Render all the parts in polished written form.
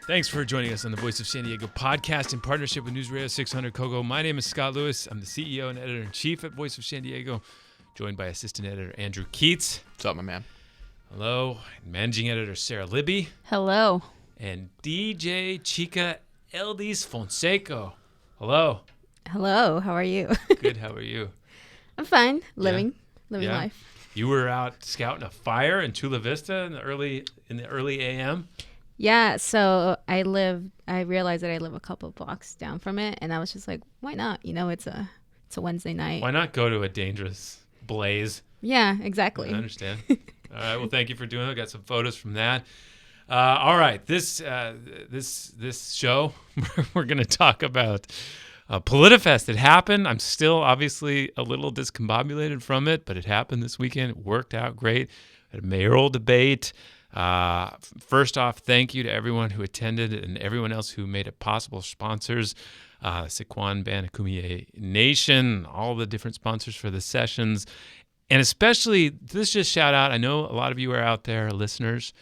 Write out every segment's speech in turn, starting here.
Thanks for joining us on the Voice of San Diego podcast in partnership with News Radio 600 Kogo. My name is Scott Lewis. I'm the CEO and editor-in-chief at Voice of San Diego, joined by assistant editor Andrew Keats. What's up, my man? Hello. Managing editor Sarah Libby. Hello. And DJ Chica Eldis Fonseca. Hello. Hello. How are you? Good. How are you? I'm fine. Living life. You were out scouting a fire in Chula Vista in the early AM. Yeah, so I realized that I live a couple of blocks down from it, and I was just like, why not? You know, it's a Wednesday night. Why not go to a dangerous blaze? Yeah, exactly. I understand. All right, well, thank you for doing it. I got some photos from that. All right, this show, we're going to talk about Politifest. It happened. I'm still obviously a little discombobulated from it, but it happened this weekend. It worked out great. Had a mayoral debate. First off, thank you to everyone who attended and everyone else who made it possible. Sponsors, Sequan Banakumie Nation, all the different sponsors for the sessions. And especially, let's just shout out, I know a lot of you are out there, listeners,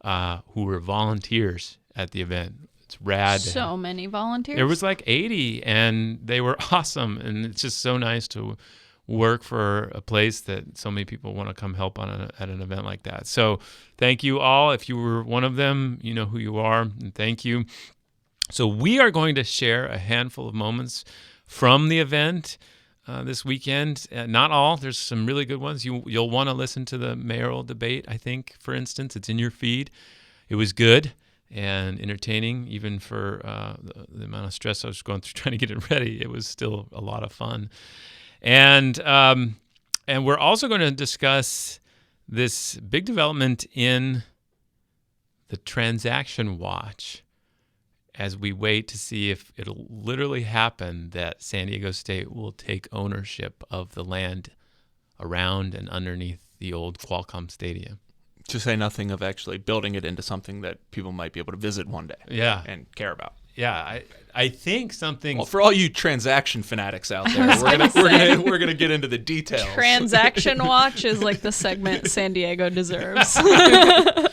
who were volunteers at the event. It's rad. So many volunteers. There was like 80, and they were awesome. And it's just so nice to work for a place that so many people want to come help on at an event like that. So thank you all. If you were one of them, you know who you are, and thank you. So we are going to share a handful of moments from the event this weekend. Not all. There's some really good ones. You'll want to listen to the mayoral debate, I think, for instance. It's in your feed. It was good and entertaining, even for the amount of stress I was going through trying to get it ready. It was still a lot of fun. And we're also going to discuss this big development in the transaction watch as we wait to see if it'll literally happen that San Diego State will take ownership of the land around and underneath the old Qualcomm Stadium. To say nothing of actually building it into something that people might be able to visit one day. Yeah. And care about. Yeah, I think something. Well, for all you transaction fanatics out there, we're gonna get into the details. Transaction watch is like the segment San Diego deserves. Yeah.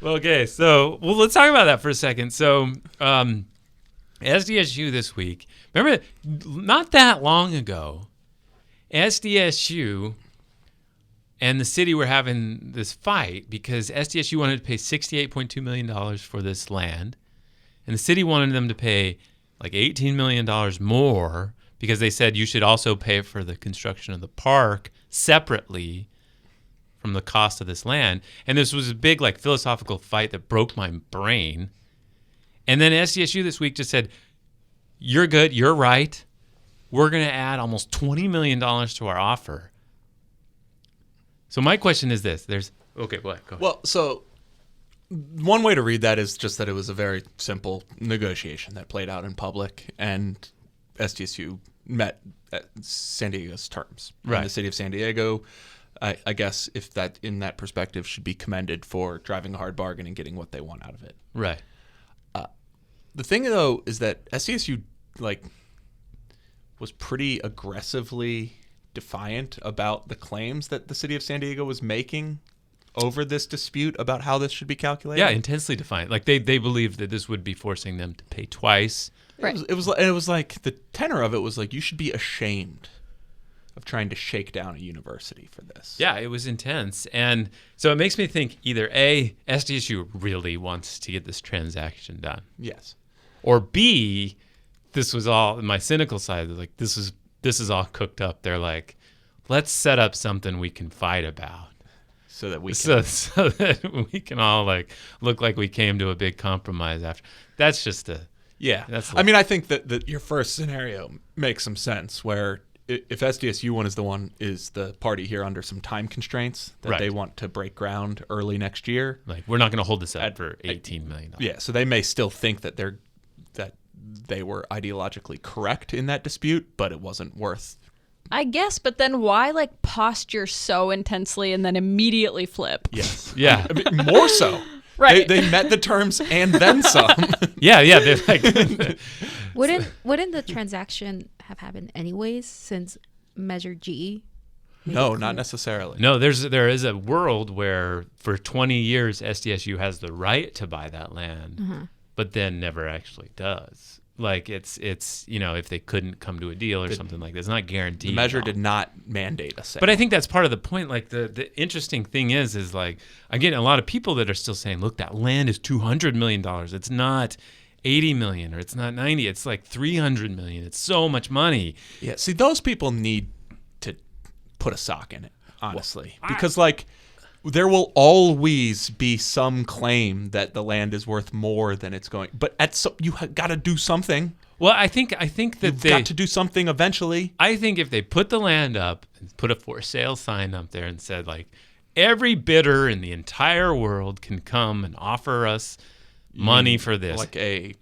Well, okay, so let's talk about that for a second. So, SDSU this week. Remember, not that long ago, SDSU and the city were having this fight because SDSU wanted to pay $68.2 million for this land. And the city wanted them to pay like $18 million more because they said you should also pay for the construction of the park separately from the cost of this land. And this was a big like philosophical fight that broke my brain. And then SDSU this week just said, you're good, you're right. We're going to add almost $20 million to our offer. So my question is this. Okay, go ahead. Well, so one way to read that is just that it was a very simple negotiation that played out in public, and SDSU met at San Diego's terms. Right. And the city of San Diego, I guess, if that in that perspective, should be commended for driving a hard bargain and getting what they want out of it. Right. The thing, though, is that SDSU was pretty aggressively defiant about the claims that the city of San Diego was making over this dispute about how this should be calculated. Yeah, intensely defiant. Like they believed that this would be forcing them to pay twice. Right. It was like the tenor of it was like, you should be ashamed of trying to shake down a university for this. Yeah, it was intense. And so it makes me think either A, SDSU really wants to get this transaction done. Yes. Or B, this was all my cynical side. Like this is all cooked up. They're like, let's set up something we can fight about. So that we can, so that we can all like look like we came to a big compromise after. That's just I mean, I think that your first scenario makes some sense where if SDSU is the party here under some time constraints that they want to break ground early next year. Like we're not going to hold this up for $18 million. Yeah, so they may still think that they were ideologically correct in that dispute, but it wasn't worth. I guess, but then why like posture so intensely and then immediately flip? Yes. Yeah. I mean, more so. Right. They met the terms and then some. Yeah. They're like, Wouldn't the transaction have happened anyways since Measure G? No, not necessarily. No, there is a world where for 20 years SDSU has the right to buy that land. Uh-huh. but then never actually does. Like it's if they couldn't come to a deal or something like that, it's not guaranteed. The measure did not mandate a sale. But I think that's part of the point. Like the interesting thing is like, again, a lot of people that are still saying, look, that land is $200 million. It's not 80 million or it's not 90. It's like 300 million. It's so much money. Yeah. See, those people need to put a sock in it, honestly, because like there will always be some claim that the land is worth more than it's going. But you got to do something. Well, I think that you've got to do something eventually. I think if they put the land up and put a for sale sign up there and said like every bidder in the entire world can come and offer us money for this, like a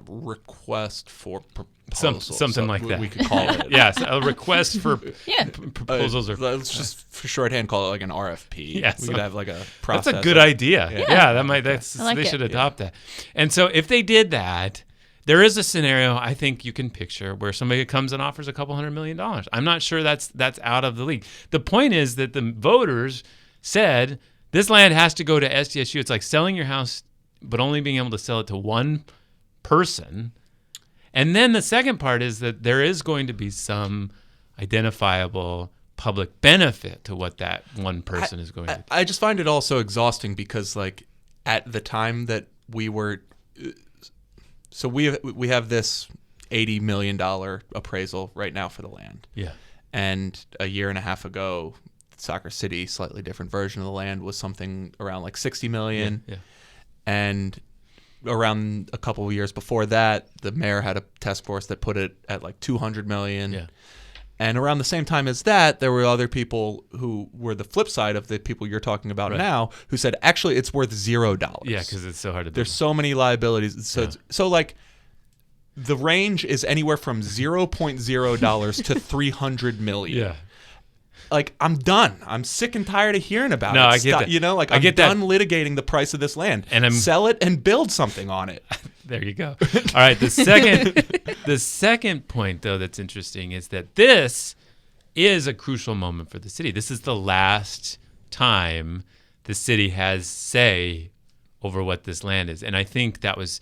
request for proposals, something like that. We could call it. Yes, a request for proposals, or let's just for shorthand call it like an RFP. Yes, we could have like a process. That's a good idea. Yeah. They should adopt that. And so if they did that, there is a scenario I think you can picture where somebody comes and offers a couple $100 million. I'm not sure that's out of the league. The point is that the voters said this land has to go to SDSU. It's like selling your house, but only being able to sell it to one person. And then the second part is that there is going to be some identifiable public benefit to what that one person is going to do. I just find it all so exhausting because, like, at the time that we were, so we have this $80 million appraisal right now for the land. Yeah. And a year and a half ago, Soccer City, slightly different version of the land, was something around like $60 million. Yeah. And around a couple of years before that, the mayor had a task force that put it at like $200 million. Yeah. And around the same time as that, there were other people who were the flip side of the people you're talking about now, who said, actually, it's worth $0. Yeah, because it's so hard to build. There's so many liabilities. So like, the range is anywhere from $0.0 to $300 million. Yeah. Like, I'm done. I'm sick and tired of hearing about it. No, I get that. You know, like, I I'm get done that. litigating the price of this land. And sell it and build something on it. There you go. All right. The second point, though, that's interesting is that this is a crucial moment for the city. This is the last time the city has say over what this land is. And I think that was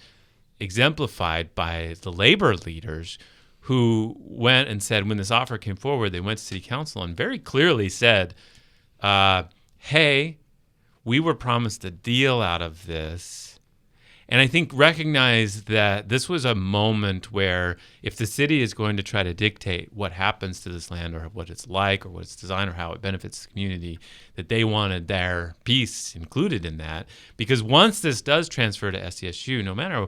exemplified by the labor leaders who went and said, when this offer came forward, they went to city council and very clearly said, hey, we were promised a deal out of this. And I think recognize that this was a moment where if the city is going to try to dictate what happens to this land or what it's like or what it's designed or how it benefits the community, that they wanted their piece included in that. Because once this does transfer to SDSU, no matter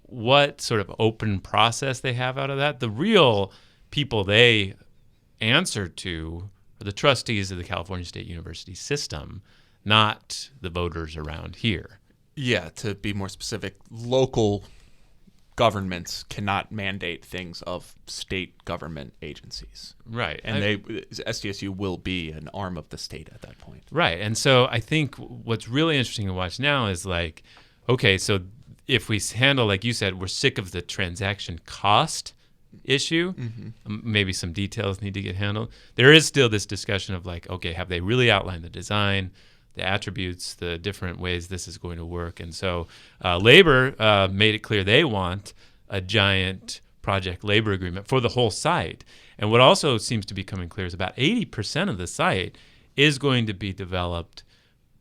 what sort of open process they have out of that, the real people they answer to are the trustees of the California State University system, not the voters around here. Yeah, to be more specific, local governments cannot mandate things of state government agencies. Right. And SDSU will be an arm of the state at that point. Right. And so I think what's really interesting to watch now is like, okay, so if we handle, like you said, we're sick of the transaction cost issue. Mm-hmm. Maybe some details need to get handled. There is still this discussion of like, okay, have they really outlined the design, the attributes, the different ways this is going to work? And so labor made it clear they want a giant project labor agreement for the whole site. And what also seems to be coming clear is about 80% of the site is going to be developed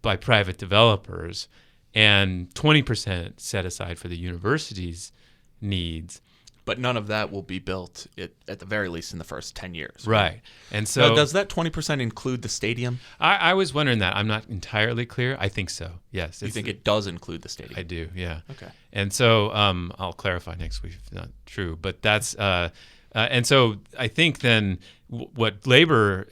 by private developers, and 20% set aside for the university's needs. But none of that will be built at the very least in the first 10 years. Right. And so now, does that 20% include the stadium? I was wondering that. I'm not entirely clear. I think so. Yes. You think it does include the stadium? I do. Yeah. Okay. And so I'll clarify next week if it's not true. But that's and so I think then what labor,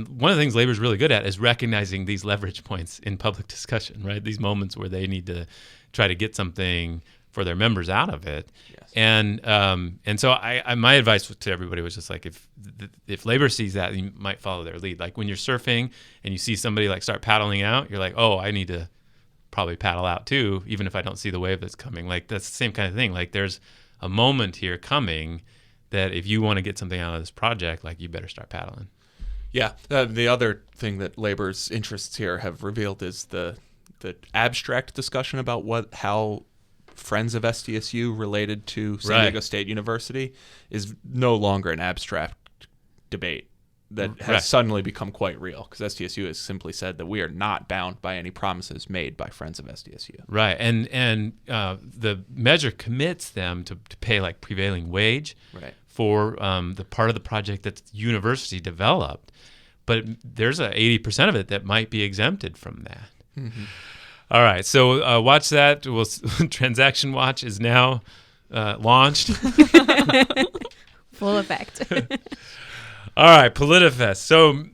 one of the things labor is really good at is recognizing these leverage points in public discussion, right? These moments where they need to try to get something for their members out of it. Yes. And so my advice to everybody was just like, if labor sees that, you might follow their lead. Like when you're surfing and you see somebody like start paddling out, you're like, oh, I need to probably paddle out too, even if I don't see the wave that's coming. Like that's the same kind of thing. Like there's a moment here coming that if you want to get something out of this project, like you better start paddling. Yeah. The other thing that labor's interests here have revealed is the abstract discussion about how Friends of SDSU related to San Diego State University is no longer an abstract debate that has suddenly become quite real, because SDSU has simply said that we are not bound by any promises made by Friends of SDSU. Right, and the measure commits them to pay like prevailing wage for the part of the project that the university developed, but there's 80% of it that might be exempted from that. Mm-hmm. All right, so watch that. Transaction Watch is now launched. Full effect. All right, Politifest. So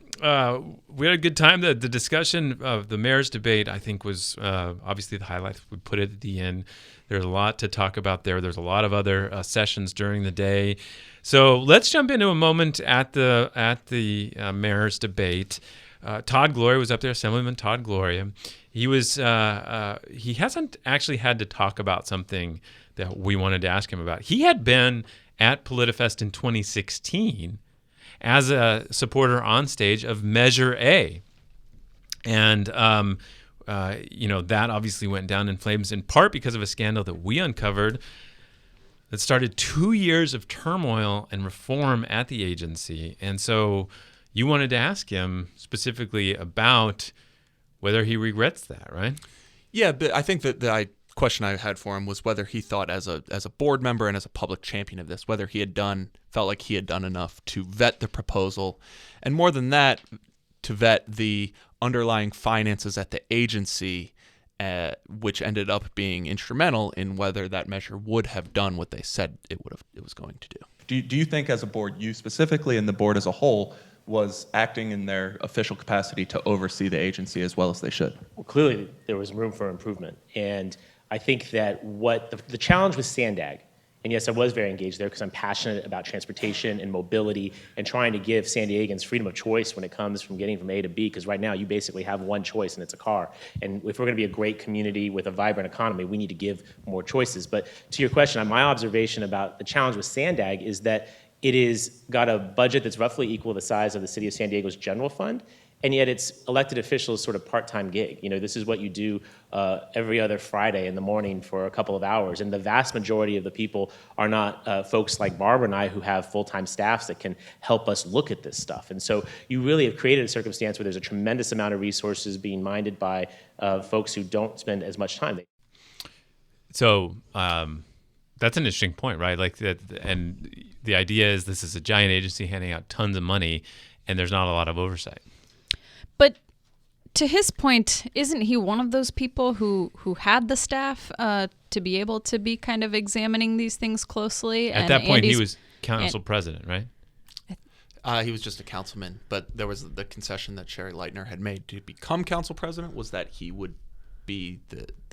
we had a good time. The discussion of the mayor's debate, I think, was obviously the highlight. We put it at the end. There's a lot to talk about there. There's a lot of other sessions during the day. So let's jump into a moment at the mayor's debate. Todd Gloria was up there, Assemblyman Todd Gloria. He was he hasn't actually had to talk about something that we wanted to ask him about. He had been at Politifest in 2016 as a supporter on stage of Measure A. And, that obviously went down in flames in part because of a scandal that we uncovered that started 2 years of turmoil and reform at the agency. And so you wanted to ask him specifically about whether he regrets that, right? Yeah, but I think that the question I had for him was whether he thought as a board member and as a public champion of this, whether he felt like he had done enough to vet the proposal, and more than that, to vet the underlying finances at the agency, which ended up being instrumental in whether that measure would have done what they said it was going to do. Do you think as a board, you specifically and the board as a whole, was acting in their official capacity to oversee the agency as well as they should? Well, clearly there was room for improvement. And I think that what the challenge with Sandag, and yes, I was very engaged there because I'm passionate about transportation and mobility and trying to give San Diegans freedom of choice when it comes from getting from A to B, because right now you basically have one choice and it's a car. And if we're going to be a great community with a vibrant economy, we need to give more choices. But to your question, my observation about the challenge with Sandag is that it is got a budget that's roughly equal to the size of the city of San Diego's general fund, and yet it's elected officials' sort of part-time gig. This is what you do every other Friday in the morning for a couple of hours, and the vast majority of the people are not folks like Barbara and I who have full-time staffs that can help us look at this stuff. And so you really have created a circumstance where there's a tremendous amount of resources being minded by folks who don't spend as much time. So that's an interesting point, right? Like that, and the idea is this is a giant agency handing out tons of money, and there's not a lot of oversight. But to his point, isn't he one of those people who had the staff to be able to be kind of examining these things closely? At that point, he was council president, right? He was just a councilman, but there was the concession that Sherry Leitner had made to become council president was that he would be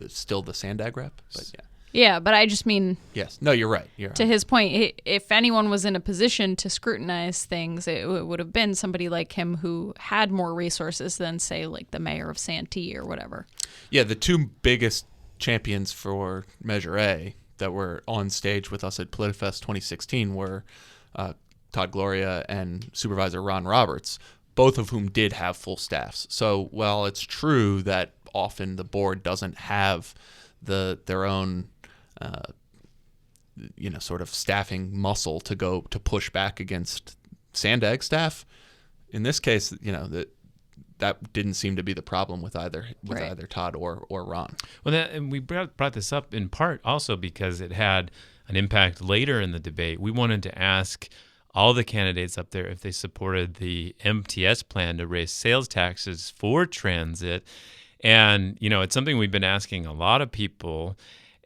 still the Sandag rep. But yeah. Yeah, but I just mean... Yes. No, you're right. To his point, if anyone was in a position to scrutinize things, it would have been somebody like him who had more resources than, say, like the mayor of Santee or whatever. Yeah, the two biggest champions for Measure A that were on stage with us at Politifest 2016 were Todd Gloria and Supervisor Ron Roberts, both of whom did have full staffs. So while it's true that often the board doesn't have their own sort of staffing muscle to go to push back against Sandag staff, in this case, that didn't seem to be the problem with either Todd or Ron. Well, and we brought this up in part also because it had an impact later in the debate. We wanted to ask all the candidates up there if they supported the MTS plan to raise sales taxes for transit. And, it's something we've been asking a lot of people.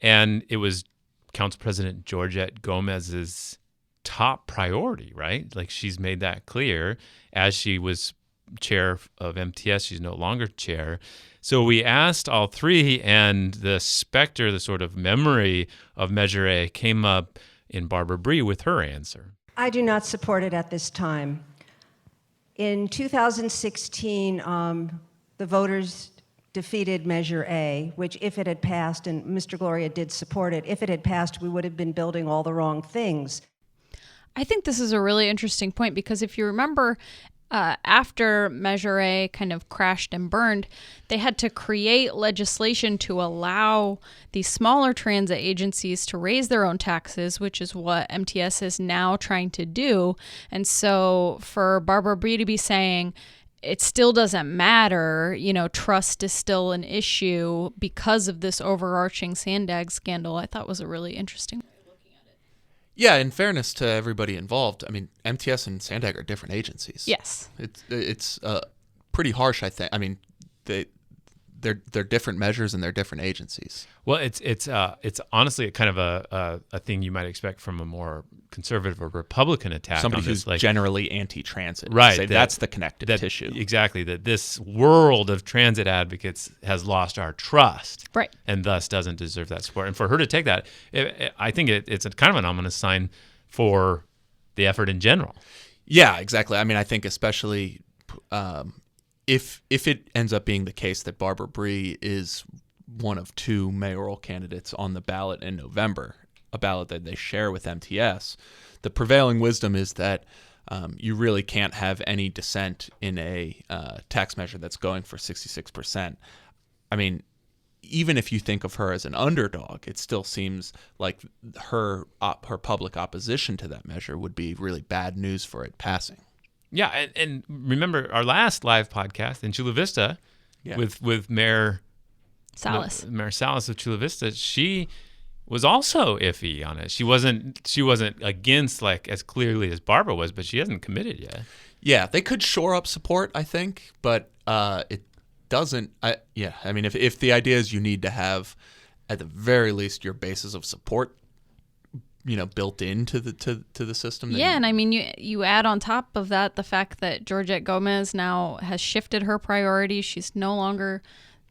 And it was Council President Georgette Gomez's top priority, right? Like she's made that clear. As she was chair of MTS, she's no longer chair. So we asked all three, and the specter, the sort of memory of Measure A came up in Barbara Bry with her answer. I do not support it at this time. In 2016, the voters defeated Measure A, which if it had passed, and Mr. Gloria did support it, if it had passed, we would have been building all the wrong things. I think this is a really interesting point because if you remember, after Measure A kind of crashed and burned, they had to create legislation to allow these smaller transit agencies to raise their own taxes, which is what MTS is now trying to do. And so for Barbara Bry to be saying, it still doesn't matter, trust is still an issue because of this overarching Sandag scandal, I thought was a really interesting way of looking at it. Yeah, in fairness to everybody involved, I mean, MTS and Sandag are different agencies. Yes. It's pretty harsh, I think. I mean, they're different measures and they're different agencies. Well, it's honestly kind of a thing you might expect from a more conservative or Republican attack. Somebody on this, who's generally anti-transit. Right. Say that's the connective tissue. Exactly. That this world of transit advocates has lost our trust. Right. And thus doesn't deserve that support. And for her to take that, I think it's a kind of an ominous sign for the effort in general. Yeah, exactly. I mean, I think especially if it ends up being the case that Barbara Bry is one of two mayoral candidates on the ballot in November, a ballot that they share with MTS, the prevailing wisdom is that you really can't have any dissent in a tax measure that's going for 66%. I mean, even if you think of her as an underdog, it still seems like her public opposition to that measure would be really bad news for it passing. Yeah, and remember our last live podcast in Chula Vista with Mayor Salas. Mayor Salas of Chula Vista. She was also iffy on it. She wasn't against like as clearly as Barbara was, but she hasn't committed yet. Yeah, they could shore up support, I think, but it doesn't. I mean, if the idea is you need to have at the very least your basis of support, built into the system. Yeah, and I mean, you add on top of that the fact that Georgette Gomez now has shifted her priorities. She's no longer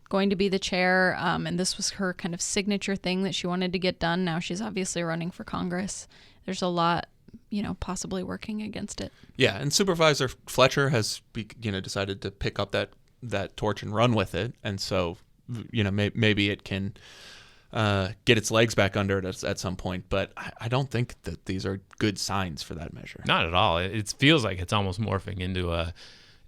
going to be the chair, and this was her kind of signature thing that she wanted to get done. Now she's obviously running for Congress. There's a lot, possibly working against it. Yeah, and Supervisor Fletcher has, decided to pick up that torch and run with it, and so, maybe it can get its legs back under it at some point. But I don't think that these are good signs for that measure. Not at all. It feels like it's almost morphing into a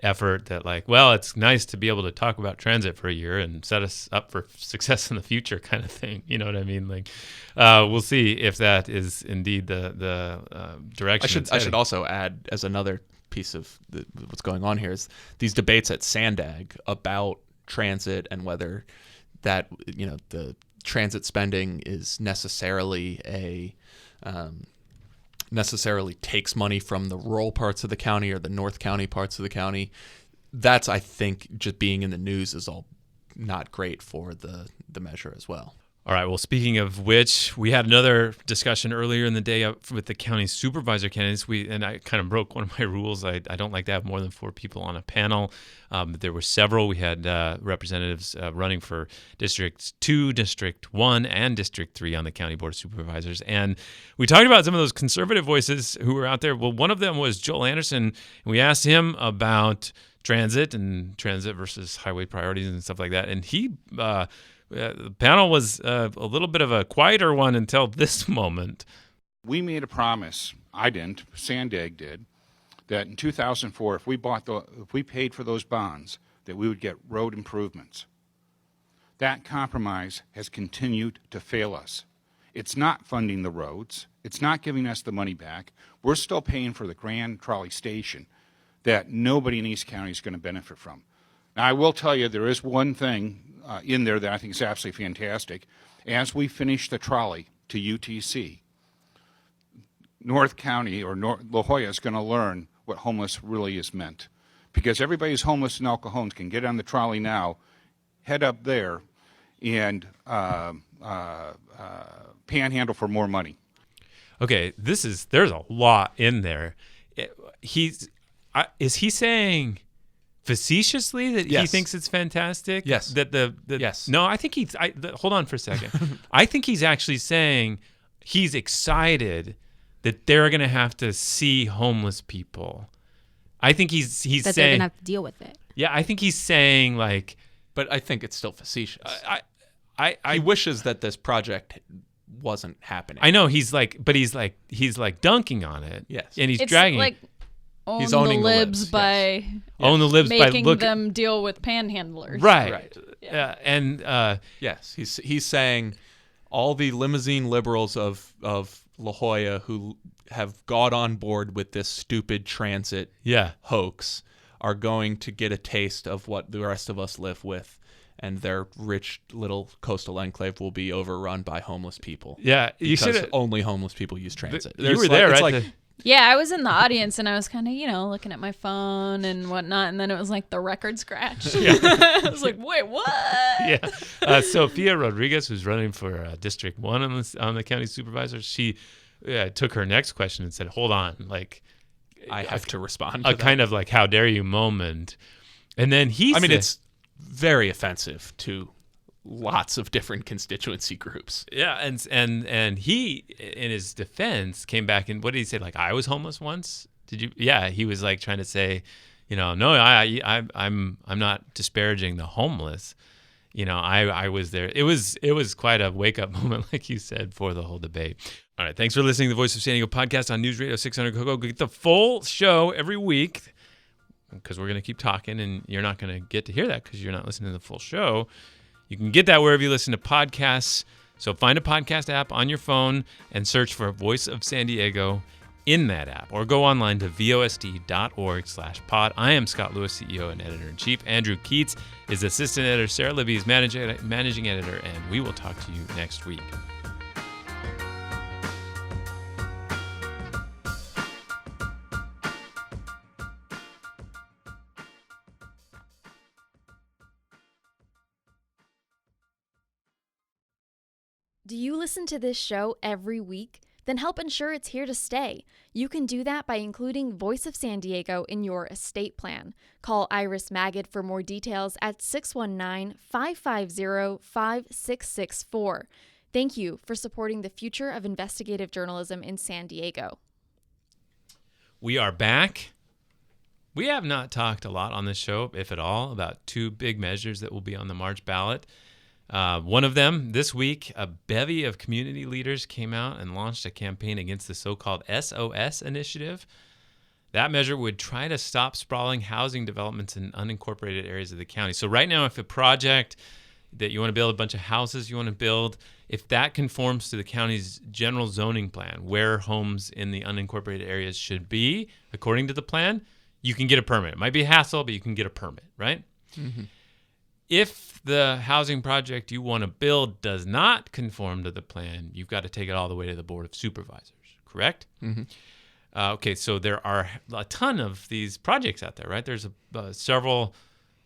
effort that it's nice to be able to talk about transit for a year and set us up for success in the future kind of thing. You know what I mean? We'll see if that is indeed the direction. I should also add, as another piece of what's going on here, is these debates at Sandag about transit and whether that, the transit spending is necessarily takes money from the rural parts of the county or the North County parts of the county. That's, I think, just being in the news is all not great for the measure as well. All right. Well, speaking of which, we had another discussion earlier in the day with the county supervisor candidates. And I kind of broke one of my rules. I don't like to have more than 4 people on a panel. There were several. We had representatives running for District 2, District 1, and District 3 on the County Board of Supervisors. And we talked about some of those conservative voices who were out there. Well, one of them was Joel Anderson. And we asked him about transit versus highway priorities and stuff like that. And he... the panel was a little bit of a quieter one until this moment. We made a promise, I didn't, Sandag did, that in 2004, if we paid for those bonds, that we would get road improvements. That compromise has continued to fail us. It's not funding the roads. It's not giving us the money back. We're still paying for the Grand Trolley Station that nobody in East County is going to benefit from. Now, I will tell you, there is one thing in there that I think is absolutely fantastic. As we finish the trolley to UTC, North County or La Jolla is going to learn what homeless really is meant. Because everybody who's homeless in El Cajon can get on the trolley now, head up there, and panhandle for more money. Okay, there's a lot in there. Is he saying facetiously that Yes. he thinks it's fantastic? Yes. Yes. No, I think hold on for a second. I think he's actually saying he's excited that they're going to have to see homeless people. I think he's that saying they're going to have to deal with it. Yeah, I think he's saying but I think it's still facetious. I he wishes that this project wasn't happening. I know he's dunking on it. Yes. And he's It's dragging like own He's the owning the libs libs, by Own the libs by making looking. them deal with panhandlers. Right. Yeah. And Yes, he's saying all the limousine liberals of La Jolla who have got on board with this stupid transit hoax are going to get a taste of what the rest of us live with, and their rich little coastal enclave will be overrun by homeless people. Yeah, you because should. only homeless people use transit. You were there, it's right? like, Yeah, I was in the audience and I was kind of, looking at my phone and whatnot. And then it was like the record scratch. I was like, wait, what? Yeah. Sophia Rodriguez, who's running for District 1 on the county supervisor, she took her next question and said, hold on, like, I have to respond to a that. kind of like, how dare you moment. And then I mean, it's very offensive to lots of different constituency groups. Yeah, and he, in his defense, came back and what did he say? Like, I was homeless once. Did you? Yeah, he was like trying to say, no, I'm not disparaging the homeless. I was there. It was quite a wake up moment, like you said, for the whole debate. All right, thanks for listening to the Voice of San Diego podcast on News Radio 600 Go get the full show every week, because we're going to keep talking, and you're not going to get to hear that because you're not listening to the full show. You can get that wherever you listen to podcasts. So find a podcast app on your phone and search for Voice of San Diego in that app, or go online to vosd.org/pod. I am Scott Lewis, CEO and Editor-in-Chief. Andrew Keats is Assistant Editor. Sarah Libby is Managing Editor, and we will talk to you next week. Do you listen to this show every week? Then help ensure it's here to stay. You can do that by including Voice of San Diego in your estate plan. Call Iris Magid for more details at 619-550-5664. Thank you for supporting the future of investigative journalism in San Diego. We are back. We have not talked a lot on this show, if at all, about two big measures that will be on the March ballot. One of them, this week, a bevy of community leaders came out and launched a campaign against the so-called SOS initiative. That measure would try to stop sprawling housing developments in unincorporated areas of the county. So right now, if a project that you want to build a bunch of houses you want to build, if that conforms to the county's general zoning plan, where homes in the unincorporated areas should be, according to the plan, you can get a permit. It might be a hassle, but you can get a permit, right? Mm-hmm. If the housing project you want to build does not conform to the plan, you've got to take it all the way to the Board of Supervisors, correct? Mm-hmm. Okay, so there are a ton of these projects out there, right? There's several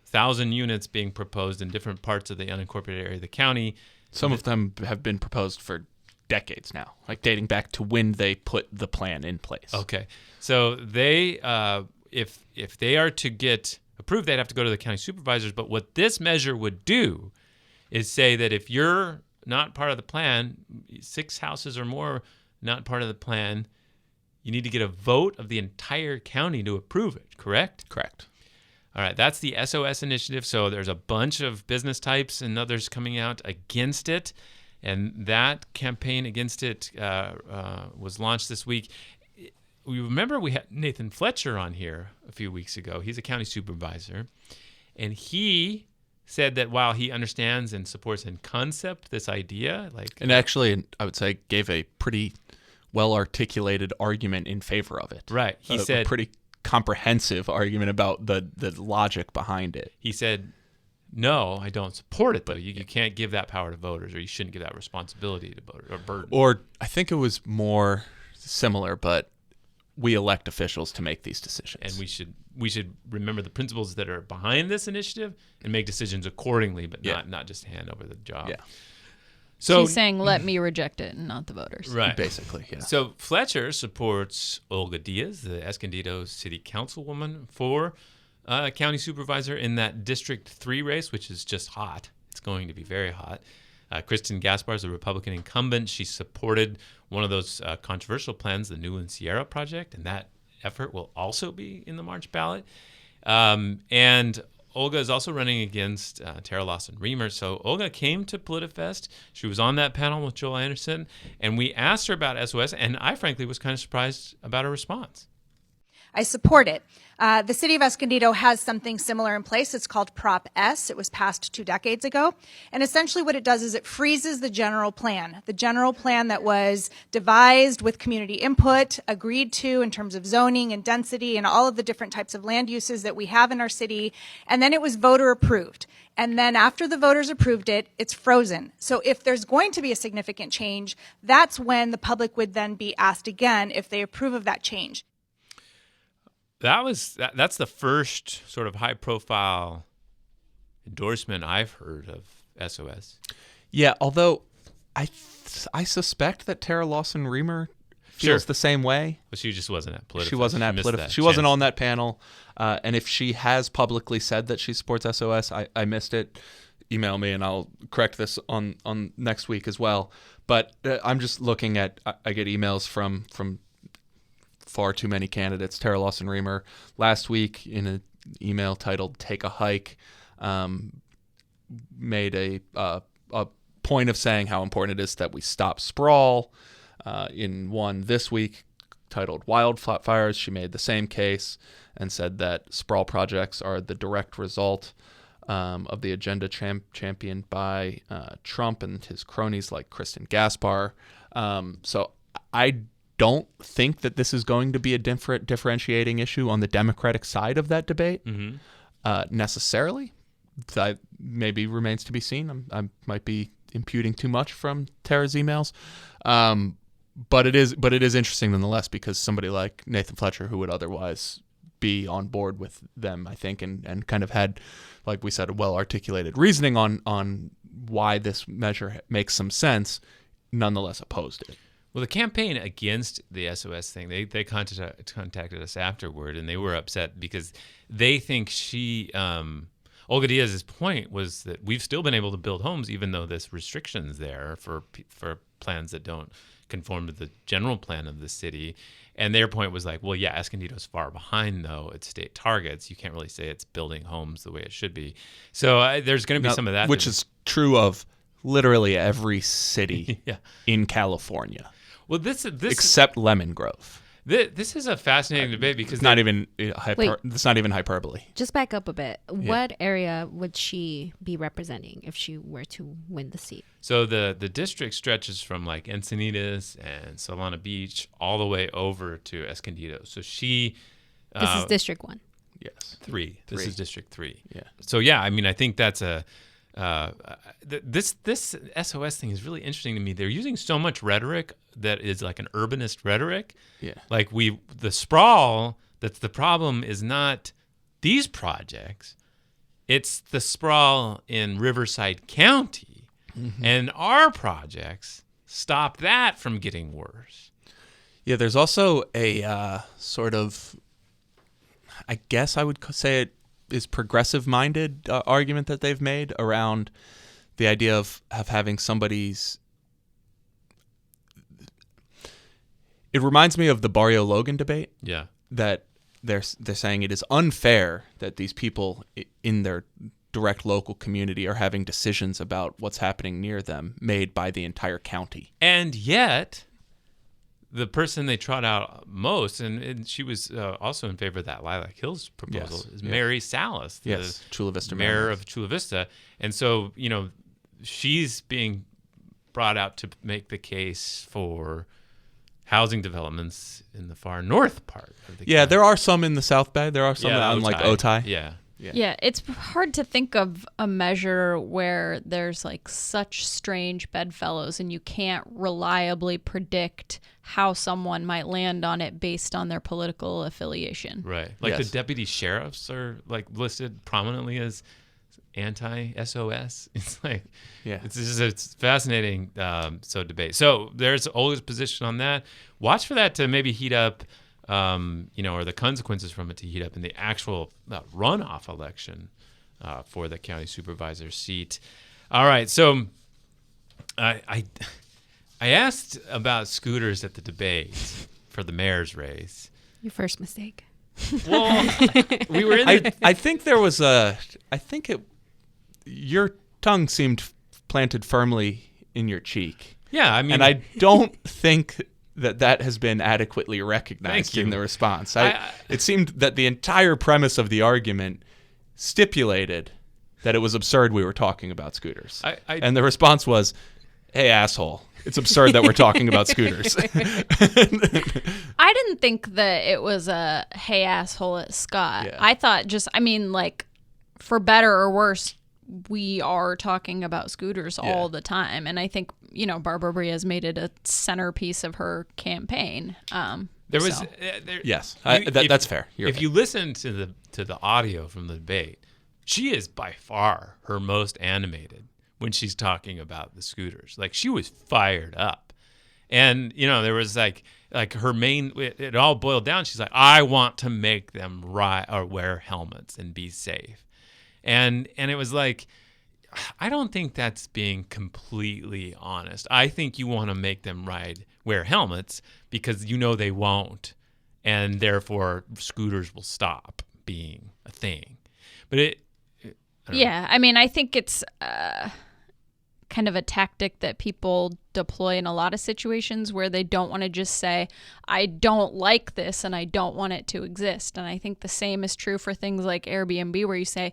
thousand units being proposed in different parts of the unincorporated area of the county. Some of them have been proposed for decades now, like dating back to when they put the plan in place. Okay, so they, if they are to get approved, they'd have to go to the county supervisors. But what this measure would do is say that if you're not part of the plan, 6 houses or more not part of the plan, you need to get a vote of the entire county to approve it, correct? Correct. All right, that's the SOS initiative. So there's a bunch of business types and others coming out against it. And that campaign against it was launched this week. We remember we had Nathan Fletcher on here a few weeks ago. He's a county supervisor. And he said that while he understands and supports in concept this idea, and actually, I would say, gave a pretty well-articulated argument in favor of it. Right. He said a pretty comprehensive argument about the logic behind it. He said, no, I don't support it, though. You can't give that power to voters, or you shouldn't give that responsibility to voters, or burden. Or I think it was more similar, but we elect officials to make these decisions. And we should remember the principles that are behind this initiative and make decisions accordingly, but not just hand over the job. Yeah. So he's saying, let me reject it and not the voters. Right. Basically, yeah. So Fletcher supports Olga Diaz, the Escondido city councilwoman, for county supervisor in that District 3 race, which is just hot. It's going to be very hot. Kristen Gaspar is a Republican incumbent. She supported one of those controversial plans, the Newland Sierra project, and that effort will also be in the March ballot. And Olga is also running against Tara Lawson-Remer. So Olga came to Politifest. She was on that panel with Joel Anderson, and we asked her about SOS, and I frankly was kind of surprised about her response. I support it. The city of Escondido has something similar in place. It's called Prop S. It was passed 2 decades ago. And essentially what it does is it freezes the general plan that was devised with community input, agreed to in terms of zoning and density and all of the different types of land uses that we have in our city. And then it was voter approved. And then after the voters approved it, it's frozen. So if there's going to be a significant change, that's when the public would then be asked again if they approve of that change. That's the first sort of high-profile endorsement I've heard of SOS. Yeah, although I suspect that Tara Lawson-Remer feels the same way. But she just wasn't at Politifest. She wasn't at Politifest. She wasn't on that panel. And if she has publicly said that she supports SOS, I missed it. Email me and I'll correct this on next week as well. But I'm just looking at, I get emails from far too many candidates. Tara Lawson-Remer last week in an email titled "Take a Hike" made a point of saying how important it is that we stop sprawl. In one this week titled "Wildfires," she made the same case and said that sprawl projects are the direct result of the agenda championed by Trump and his cronies like Kristen Gaspar. So I don't think that this is going to be a differentiating issue on the Democratic side of that debate necessarily. That maybe remains to be seen. I might be imputing too much from Tara's emails. But it is interesting nonetheless, because somebody like Nathan Fletcher, who would otherwise be on board with them, I think, and kind of had, like we said, a well-articulated reasoning on why this measure makes some sense, nonetheless opposed it. Well, the campaign against the SOS thing, they contacted us afterward, and they were upset because they think Olga Diaz's point was that we've still been able to build homes even though there's restrictions there for plans that don't conform to the general plan of the city. And their point was like, well, yeah, Escondido's far behind, though, its state targets. You can't really say it's building homes the way it should be. So there's going to be some of that. Which is true of literally every city in California. Well, this except Lemon Grove. This is a fascinating debate because it's not even hyperbole. Just back up a bit. What area would she be representing if she were to win the seat? So the district stretches from like Encinitas and Solana Beach all the way over to Escondido. So she this is District 1. Yes. 3. This is District 3. Yeah. So yeah, I mean, I think that's this SOS thing is really interesting to me. They're using so much rhetoric that is like an urbanist rhetoric. Yeah. Like the sprawl, that's the problem is not these projects. It's the sprawl in Riverside County. Mm-hmm. And our projects stop that from getting worse. Yeah, there's also a sort of, I guess I would say it is progressive-minded argument that they've made around the idea of having somebody's. It reminds me of the Barrio Logan debate. Yeah, that they're saying it is unfair that these people in their direct local community are having decisions about what's happening near them made by the entire county. And yet, the person they trot out most, and she was also in favor of that Lilac Hills proposal, is Mary Salas, the Chula Vista mayor of Chula Vista. And so, she's being brought out to make the case for housing developments in the far north part of the county. There are some in the South Bay. There are some on like Otay. Yeah, it's hard to think of a measure where there's like such strange bedfellows and you can't reliably predict how someone might land on it based on their political affiliation. Right. Like the deputy sheriffs are like listed prominently as anti-SOS. It's like, it's fascinating debate. So there's Olga's position on that. Watch for that to maybe heat up, or the consequences from it to heat up in the actual runoff election for the county supervisor seat. All right, so I asked about scooters at the debate for the mayor's race. Your first mistake. Well, we were in there. I think there was your tongue seemed planted firmly in your cheek. Yeah, I mean, and I don't think that has been adequately recognized Thank you. in the response. It seemed that the entire premise of the argument stipulated that it was absurd we were talking about scooters. And the response was, hey, asshole, it's absurd that we're talking about scooters. I didn't think that it was a hey, asshole at Scott. Yeah. I thought for better or worse, we are talking about scooters all the time. And I think, Barbara Bry has made it a centerpiece of her campaign. Yes, that's fair. If you listen to the audio from the debate, she is by far her most animated when she's talking about the scooters. Like, she was fired up. And, there was like her main, it all boiled down. She's like, I want to make them ride or wear helmets and be safe. And it was like, I don't think that's being completely honest. I think you want to make them wear helmets because they won't. And therefore scooters will stop being a thing. But I think it's kind of a tactic that people deploy in a lot of situations where they don't want to just say, I don't like this and I don't want it to exist. And I think the same is true for things like Airbnb, where you say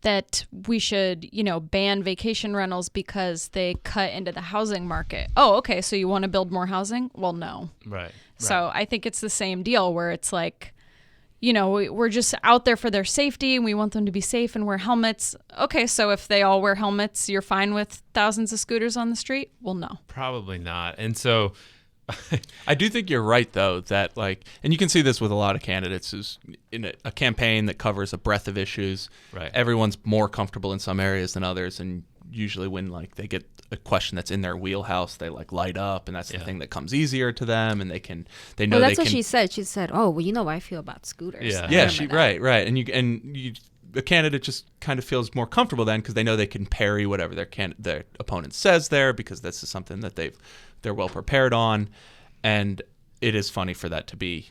that we should, ban vacation rentals because they cut into the housing market. Oh, okay, so you want to build more housing? Well, no. Right. So I think it's the same deal where it's like, we're just out there for their safety and we want them to be safe and wear helmets. Okay, so if they all wear helmets, you're fine with thousands of scooters on the street? Well, no. Probably not. And so I do think you're right, though, that and you can see this with a lot of candidates, is in a campaign that covers a breadth of issues. Right. Everyone's more comfortable in some areas than others, and usually when they get a question that's in their wheelhouse, they light up, and that's the thing that comes easier to them, and they know. Well, that's what she said. She said, "Oh, well, how I feel about scooters." Right, and the candidate just kind of feels more comfortable then because they know they can parry whatever their opponent says there, because this is something that they're well prepared on. And it is funny for that to be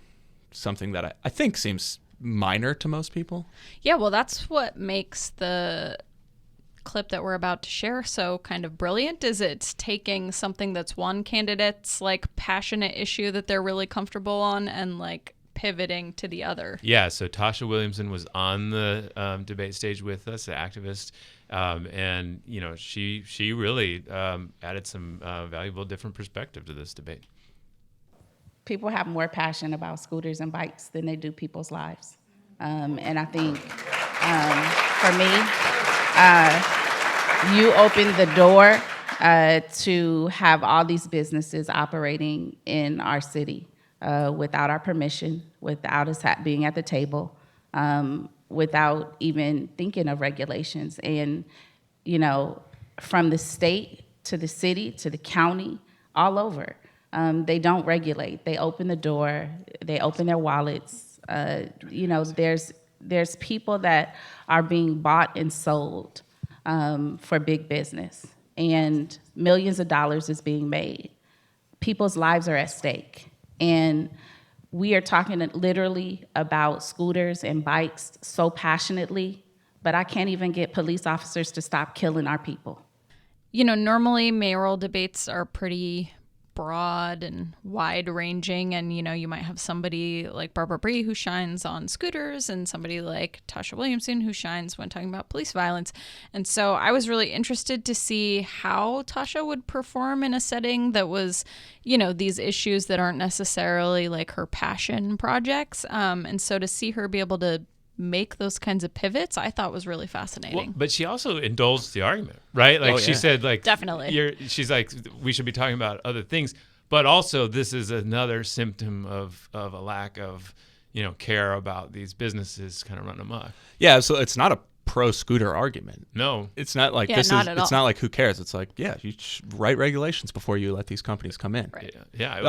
something that I think seems minor to most people. Yeah, well, that's what makes the clip that we're about to share so kind of brilliant, is it's taking something that's one candidate's passionate issue that they're really comfortable on and pivoting to the other. Yeah, so Tasha Williamson was on the debate stage with us, the activist, and she really added some valuable different perspective to this debate. People have more passion about scooters and bikes than they do people's lives, and I think for me, you opened the door to have all these businesses operating in our city without our permission, without us being at the table, without even thinking of regulations. And, from the state to the city to the county, all over, they don't regulate. They open the door. They open their wallets. There's people that are being bought and sold for big business, and millions of dollars is being made. People's lives are at stake. And we are talking literally about scooters and bikes so passionately, but I can't even get police officers to stop killing our people. Normally mayoral debates are pretty broad and wide-ranging, and you might have somebody like Barbara Bry who shines on scooters and somebody like Tasha Williamson who shines when talking about police violence. And so I was really interested to see how Tasha would perform in a setting that was, these issues that aren't necessarily her passion projects. And so to see her be able to make those kinds of pivots, I thought was really fascinating. Well, but she also indulged the argument, right? She said, definitely. She's like, we should be talking about other things, but also this is another symptom of a lack of, care about these businesses kind of running amok. Yeah, so it's not a pro-scooter argument. No, it's not like it's not like who cares. It's like, you write regulations before you let these companies come in. Right. Yeah.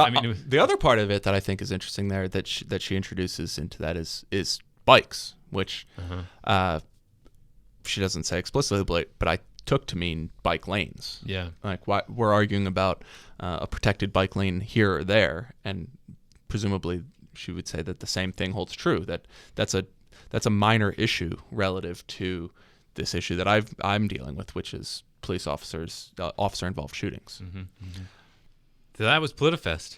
The other part of it that I think is interesting there that she introduces into that is bikes, which she doesn't say explicitly, but I took to mean bike lanes. Yeah. Why we're arguing about a protected bike lane here or there, and presumably she would say that the same thing holds true, that's a minor issue relative to this issue that I'm dealing with, which is police officer-involved shootings. Mm-hmm. So that was Politifest.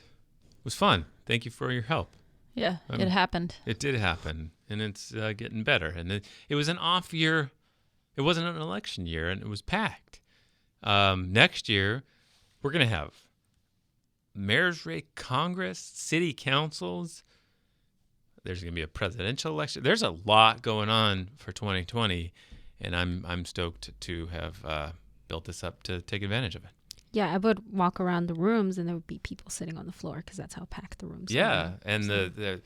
was fun. Thank you for your help. Yeah, it happened. It did happen, and it's getting better. And it was an off year. It wasn't an election year, and it was packed. Next year, we're going to have mayor's race, Congress, city councils. There's going to be a presidential election. There's a lot going on for 2020, and I'm stoked to have built this up to take advantage of it. Yeah, I would walk around the rooms and there would be people sitting on the floor because that's how packed the rooms Yeah, are. and the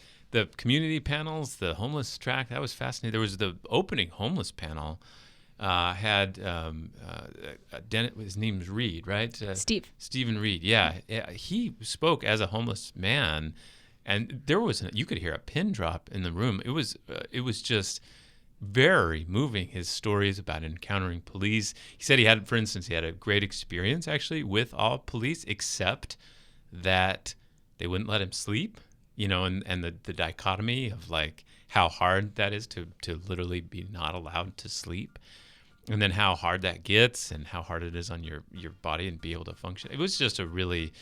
community panels, the homeless track, that was fascinating. There was the opening homeless panel had his name's Reed, right? Stephen Reed. Yeah, he spoke as a homeless man, and you could hear a pin drop in the room. It was just very moving, his stories about encountering police. He said for instance, he had a great experience actually with all police, except that they wouldn't let him sleep, and the dichotomy of like how hard that is to literally be not allowed to sleep, and then how hard that gets and how hard it is on your body and be able to function. It was just a really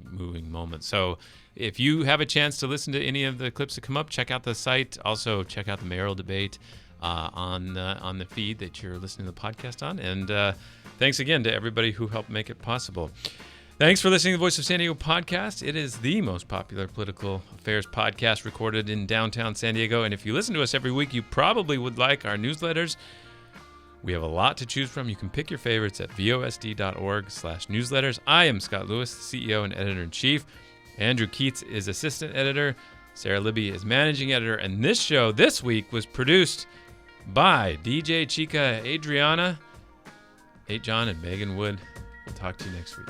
moving moment. So if you have a chance to listen to any of the clips that come up, check out the site. Also check out the mayoral debate on the feed that you're listening to the podcast on. And thanks again to everybody who helped make it possible. Thanks for listening to the Voice of San Diego podcast. It is the most popular political affairs podcast recorded in downtown San Diego. And if you listen to us every week, you probably would like our newsletters. We have a lot to choose from. You can pick your favorites at vosd.org/newsletters. I am Scott Lewis, CEO and editor-in-chief. Andrew Keats is assistant editor. Sarah Libby is managing editor. And this show this week was produced by DJ Chica Adriana, 8 John, and Megan Wood. We'll talk to you next week.